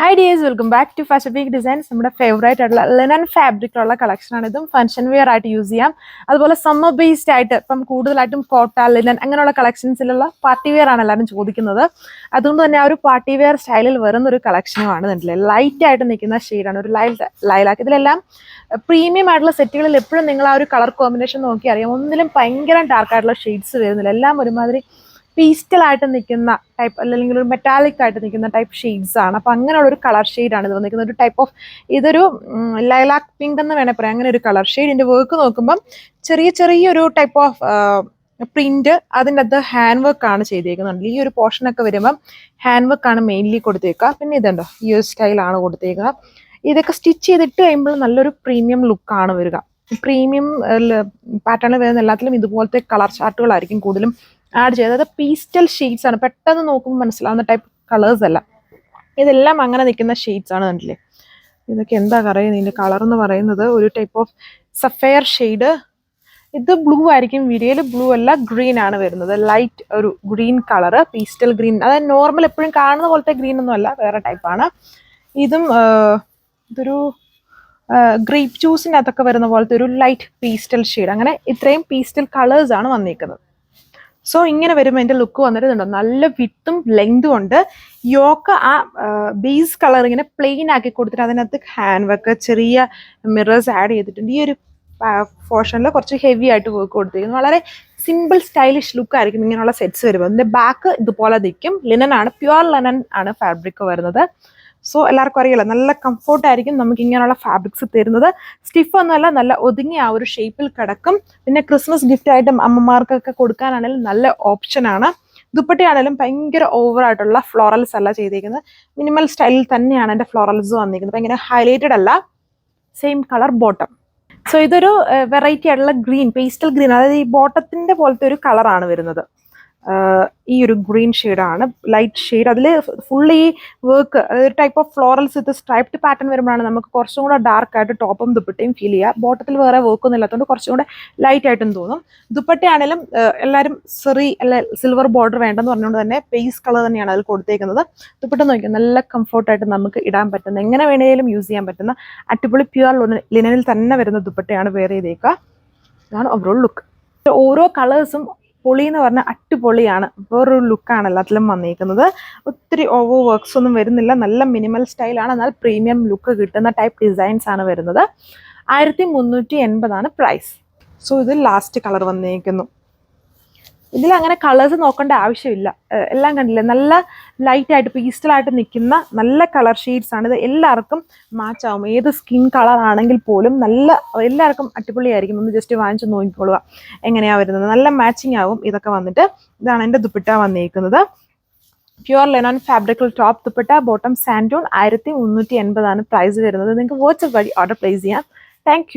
Hi dears, welcome back to Fashion Week Designs. നമ്മുടെ favourite ആയിട്ടുള്ള linen ഫാബ്രിക്കുള്ള കളക്ഷനാണ്. ഇതും ഫംഗ്ഷൻ വെയർ ആയിട്ട് യൂസ് ചെയ്യാം. അതുപോലെ സമ്മർ ബേസ്ഡ് ആയിട്ട് ഇപ്പം കൂടുതലായിട്ടും കോട്ട, ലിനൻ അങ്ങനെയുള്ള കളക്ഷൻസിലുള്ള പാർട്ടി വെയർ ആണ് എല്ലാവരും ചോദിക്കുന്നത്. അതുകൊണ്ട് തന്നെ ആ ഒരു പാർട്ടി വെയർ സ്റ്റൈലിൽ വരുന്ന ഒരു കളക്ഷനുമാണ് ഇതിൻ്റെ ലൈറ്റ് ആയിട്ട് നിൽക്കുന്ന ഷെയ്ഡാണ്. ഒരു ലൈലാക്ക്. ഇതിലെല്ലാം പ്രീമിയം ആയിട്ടുള്ള സെറ്റുകളിൽ എപ്പോഴും നിങ്ങൾ ആ ഒരു കളർ കോമ്പിനേഷൻ നോക്കി അറിയാം. ഒന്നിലും ഭയങ്കര ഡാർക്ക് ആയിട്ടുള്ള ഷെയ്ഡ്സ് വരുന്നില്ല. എല്ലാം ഒരുമാതിരി പീസ്റ്റൽ ആയിട്ട് നിൽക്കുന്ന ടൈപ്പ് അല്ലെങ്കിൽ ഒരു മെറ്റാലിക് ആയിട്ട് നിൽക്കുന്ന ടൈപ്പ് ഷെയ്ഡ്സ് ആണ്. അപ്പം അങ്ങനെയുള്ള ഒരു കളർ ഷെയ്ഡാണ് ഇത് വന്നിരിക്കുന്നത്. ഒരു ടൈപ്പ് ഓഫ് ഇതൊരു ലൈലാക്ക് പിങ്ക് എന്ന് വേണേൽ പറയാം. അങ്ങനെ ഒരു കളർ ഷെയ്ഡ്. ഇതിൻ്റെ വർക്ക് നോക്കുമ്പം ചെറിയൊരു ടൈപ്പ് ഓഫ് പ്രിന്റ്, അതിൻ്റെ അകത്ത് ഹാൻഡ് വർക്ക് ആണ് ചെയ്തേക്കുന്നുണ്ട്. ഈ ഒരു പോർഷനൊക്കെ വരുമ്പം ഹാൻഡ് വർക്ക് ആണ് മെയിൻലി കൊടുത്തേക്കുക. പിന്നെ ഇതുണ്ടോ ഈ ഒരു സ്റ്റൈലാണ് കൊടുത്തേക്കുക. ഇതൊക്കെ സ്റ്റിച്ച് ചെയ്തിട്ട് കഴിയുമ്പോൾ നല്ലൊരു പ്രീമിയം ലുക്കാണ് വരിക. പ്രീമിയം പാറ്റേണിൽ വരുന്ന എല്ലാത്തിലും ഇതുപോലത്തെ കളർ ചാർട്ടുകളായിരിക്കും കൂടുതലും ആഡ് ചെയ്തത്. അത് പീസ്റ്റൽ ഷെയ്ഡ്സ് ആണ്. പെട്ടെന്ന് നോക്കുമ്പോൾ മനസ്സിലാവുന്ന ടൈപ്പ് കളേഴ്സ് അല്ല. ഇതെല്ലാം അങ്ങനെ നിൽക്കുന്ന ഷെയ്ഡ്സ് ആണ്. കണ്ടില്ലേ, ഇതൊക്കെ എന്താ പറയുന്നത്, ഇതിൻ്റെ കളർ എന്ന് പറയുന്നത് ഒരു ടൈപ്പ് ഓഫ് സഫയർ ഷെയ്ഡ്. ഇത് ബ്ലൂ ആയിരിക്കും. വീഡിയോയിൽ ബ്ലൂ അല്ല, ഗ്രീൻ ആണ് വരുന്നത്. ലൈറ്റ് ഒരു ഗ്രീൻ കളറ്, പീസ്റ്റൽ ഗ്രീൻ. അതായത് നോർമൽ എപ്പോഴും കാണുന്ന പോലത്തെ ഗ്രീൻ ഒന്നും അല്ല, വേറെ ടൈപ്പാണ്. ഇതൊരു ഗ്രേപ്പ് ജ്യൂസിൻ്റെ അകത്തൊക്കെ വരുന്ന പോലത്തെ ഒരു ലൈറ്റ് പീസ്റ്റൽ ഷെയ്ഡ്. അങ്ങനെ ഇത്രയും പീസ്റ്റൽ കളേഴ്സ് ആണ് വന്നിരിക്കുന്നത്. സോ ഇങ്ങനെ വരുമ്പോൾ എൻ്റെ ലുക്ക് വന്നിട്ടുണ്ടോ, നല്ല വിത്തും ലെങ്തും ഉണ്ട്. യോക്ക് ആ ബേസ് കളർ ഇങ്ങനെ പ്ലെയിൻ ആക്കി കൊടുത്തിട്ട് അതിനകത്ത് ഹാൻഡ് വർക്ക്, ചെറിയ മിറേഴ്സ് ആഡ് ചെയ്തിട്ടുണ്ട്. ഈ ഒരു പോർഷനിൽ കുറച്ച് ഹെവി ആയിട്ട് വർക്ക് കൊടുത്തിരിക്കുന്നു. വളരെ സിമ്പിൾ സ്റ്റൈലിഷ് ലുക്ക് ആയിരിക്കും ഇങ്ങനെയുള്ള സെറ്റ്സ് വരുമ്പോൾ. അതിൻ്റെ ബാക്ക് ഇതുപോലെ നിൽക്കും. ലിനൻ ആണ്, പ്യുവർ ലിനൻ ആണ് ഫാബ്രിക് വരുന്നത്. സോ എല്ലാവർക്കും അറിയില്ല, നല്ല കംഫോർട്ടായിരിക്കും നമുക്ക് ഇങ്ങനെയുള്ള ഫാബ്രിക്സ് തരുന്നത്. സ്റ്റിഫ് ഒന്നുമല്ല, നല്ല ഒതുങ്ങിയ ആ ഒരു ഷേപ്പിൽ കിടക്കും. പിന്നെ ക്രിസ്മസ് ഗിഫ്റ്റ് ആയിട്ടും അമ്മമാർക്കൊക്കെ കൊടുക്കാനാണെങ്കിലും നല്ല ഓപ്ഷനാണ്. ദുപ്പട്ടയാണെങ്കിലും ഭയങ്കര ഓവറായിട്ടുള്ള ഫ്ലോറൽസ് അല്ല ചെയ്തിരിക്കുന്നത്. മിനിമൽ സ്റ്റൈലിൽ തന്നെയാണ് എൻ്റെ ഫ്ലോറൽസ് വന്നിരിക്കുന്നത്. ഭയങ്കര ഹൈലൈറ്റഡ് അല്ല, സെയിം കളർ ബോട്ടം. സോ ഇതൊരു വെറൈറ്റി ആയിട്ടുള്ള ഗ്രീൻ, പേസ്റ്റൽ ഗ്രീൻ, അതായത് ഈ ബോട്ടത്തിൻ്റെ പോലത്തെ ഒരു കളറാണ് വരുന്നത്. ഈ ഒരു ഗ്രീൻ ഷെയ്ഡാണ്, ലൈറ്റ് ഷെയ്ഡ്. അതിൽ ഫുള്ള് ഈ വർക്ക്, അതൊരു type of florals with striped pattern വരുമ്പോഴാണ് നമുക്ക് കുറച്ചും കൂടെ ഡാർക്ക് ആയിട്ട് ടോപ്പും ദുപ്പട്ടയും ഫീൽ ചെയ്യുക. ബോട്ടത്തിൽ വേറെ വർക്കൊന്നും ഇല്ലാത്തതുകൊണ്ട് കുറച്ചും കൂടെ ലൈറ്റ് ആയിട്ടും തോന്നും. ദുപ്പട്ടയാണെങ്കിലും എല്ലാവരും അല്ല സിൽവർ ബോർഡർ വേണ്ടെന്ന് പറഞ്ഞുകൊണ്ട് തന്നെ പേസ് കളർ തന്നെയാണ് അതിൽ കൊടുത്തേക്കുന്നത്. ദുപ്പട്ട നോക്കിയാൽ നല്ല കംഫോർട്ടായിട്ട് നമുക്ക് ഇടാൻ പറ്റുന്ന, എങ്ങനെ വേണമെങ്കിലും യൂസ് ചെയ്യാൻ പറ്റുന്ന അടിപൊളി പ്യുവർ ലിനനിൽ തന്നെ വരുന്ന ദുപ്പട്ടയാണ് വെയർ ചെയ്തേക്കുക. ഇതാണ് ഓവറോൾ ലുക്ക്. ഓരോ കളേഴ്സും പൊളി എന്ന് പറഞ്ഞാൽ അടിപൊളിയാണ്. വേറൊരു ലുക്കാണ് എല്ലാത്തിലും വന്നിരിക്കുന്നത്. ഒത്തിരി ഓവർ വർക്ക്സ് ഒന്നും വരുന്നില്ല. നല്ല മിനിമൽ സ്റ്റൈലാണ്, എന്നാൽ പ്രീമിയം ലുക്ക് കിട്ടുന്ന ടൈപ്പ് ഡിസൈൻസ് ആണ് വരുന്നത്. 1380 പ്രൈസ്. സോ ഇത് ലാസ്റ്റ് കളർ വന്നിരിക്കുന്നു. ഇതിലങ്ങനെ കളേഴ്സ് നോക്കേണ്ട ആവശ്യമില്ല. എല്ലാം കണ്ടില്ലേ, നല്ല ലൈറ്റായിട്ട് പീസ്റ്റലായിട്ട് നിൽക്കുന്ന നല്ല കളർ ഷെയ്ഡ്സ് ആണ്. ഇത് എല്ലാവർക്കും മാച്ച് ആവും. ഏത് സ്കിൻ കളർ ആണെങ്കിൽ പോലും എല്ലാവർക്കും അടിപൊളിയായിരിക്കും. ഒന്ന് ജസ്റ്റ് വാങ്ങിച്ച് നോക്കിക്കൊള്ളുക എങ്ങനെയാണ് വരുന്നത്. നല്ല മാച്ചിങ് ആവും ഇതൊക്കെ വന്നിട്ട്. ഇതാണ് എൻ്റെ ദുപ്പട്ട വന്നിരിക്കുന്നത്. പ്യുവർ ലെനോൺ ഫാബ്രിക്കൽ ടോപ്പ് ദുപ്പട്ട, ബോട്ടം സാൻഡൂൺ. 1380 പ്രൈസ് വരുന്നത്. നിങ്ങൾക്ക് വാട്സ്ആപ്പ് വഴി ഓർഡർ പ്ലേസ് ചെയ്യാം. താങ്ക്